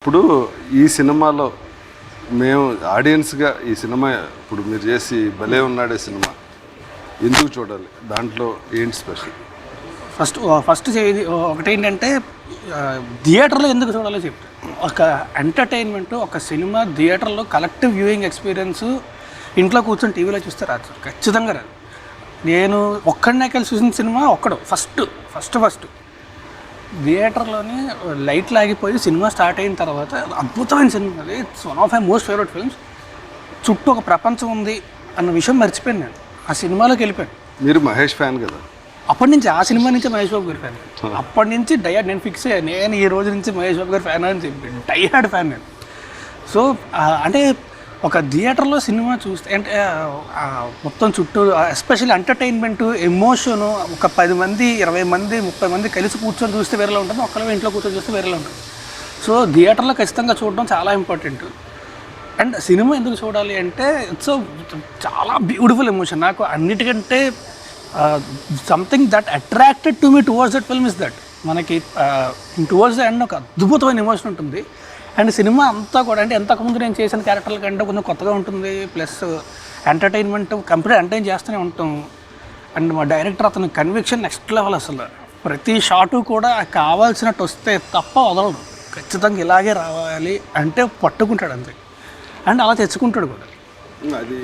ఇప్పుడు ఈ సినిమాలో మేము ఆడియన్స్గా ఈ సినిమా ఇప్పుడు మీరు చేసి భలే ఉన్నాడే సినిమా ఎందుకు చూడాలి, దాంట్లో ఏంటి స్పెషల్? ఫస్ట్ ఒకటేంటంటే థియేటర్లో ఎందుకు చూడాలో చెప్తాను. ఒక ఎంటర్టైన్మెంట్, ఒక సినిమా థియేటర్లో కలెక్టివ్ వ్యూయింగ్ ఎక్స్పీరియన్స్ ఇంట్లో కూర్చొని టీవీలో చూస్తే రాదు, ఖచ్చితంగా రాదు. నేను ఒక్కడనే కలిసి చూసిన సినిమా ఫస్ట్ థియేటర్లోనే లైట్లు ఆగిపోయి సినిమా స్టార్ట్ అయిన తర్వాత అద్భుతమైన సినిమా, అది it's one of my most favourite films. చుట్టూ ఒక ప్రపంచం ఉంది అన్న విషయం మర్చిపోయాను, నేను ఆ సినిమాలోకి వెళ్ళిపోయాను. మీరు మహేష్ ఫ్యాన్ కదా? అప్పటి నుంచి ఆ సినిమా నుంచి మహేష్ బాబు గారి ఫ్యాన్. అప్పటి నుంచి డైహార్డ్ నేను ఫిక్స్ అయ్యాను, నేను ఈ రోజు నుంచి మహేష్ బాబు గారి ఫ్యాన్ అని చెప్పి డైహార్డ్ ఫ్యాన్ నేను. సో అంటే ఒక థియేటర్లో సినిమా చూస్తే అంటే మొత్తం చుట్టూ ఎస్పెషల్లీ ఎంటర్టైన్మెంట్, ఎమోషను, ఒక 10 మంది 20 మంది 30 మంది కలిసి కూర్చొని చూస్తే వేరేలా ఉంటుంది, ఒక్కళ్ళే ఇంట్లో కూర్చొని చూస్తే వేరేలా ఉంటుంది. సో థియేటర్లో ఖచ్చితంగా చూడడం చాలా ఇంపార్టెంట్. అండ్ సినిమా ఎందుకు చూడాలి అంటే ఇట్స్ చాలా బ్యూటిఫుల్ ఎమోషన్. నాకు అన్నిటికంటే something that attracted to me towards that film is that మనకి టువర్డ్స్ ద ఎండ్ ఒక అద్భుతమైన ఎమోషన్ ఉంటుంది. అండ్ సినిమా అంతా కూడా అంటే ఎంతకుముందు నేను చేసిన క్యారెక్టర్ల కంటే కొంచెం కొత్తగా ఉంటుంది, ప్లస్ ఎంటర్టైన్మెంట్ కంప్లీట్ ఎంటర్టైన్ చేస్తూనే ఉంటాం. అండ్ మా డైరెక్టర్ అతని కన్విక్షన్ నెక్స్ట్ లెవెల్. అసలు ప్రతి షాటు కూడా కావాల్సినట్టు వస్తే తప్ప వదలడు, ఖచ్చితంగా ఇలాగే రావాలి అంటే పట్టుకుంటాడు అంతే, అండ్ అలా తెచ్చుకుంటాడు కూడా. అది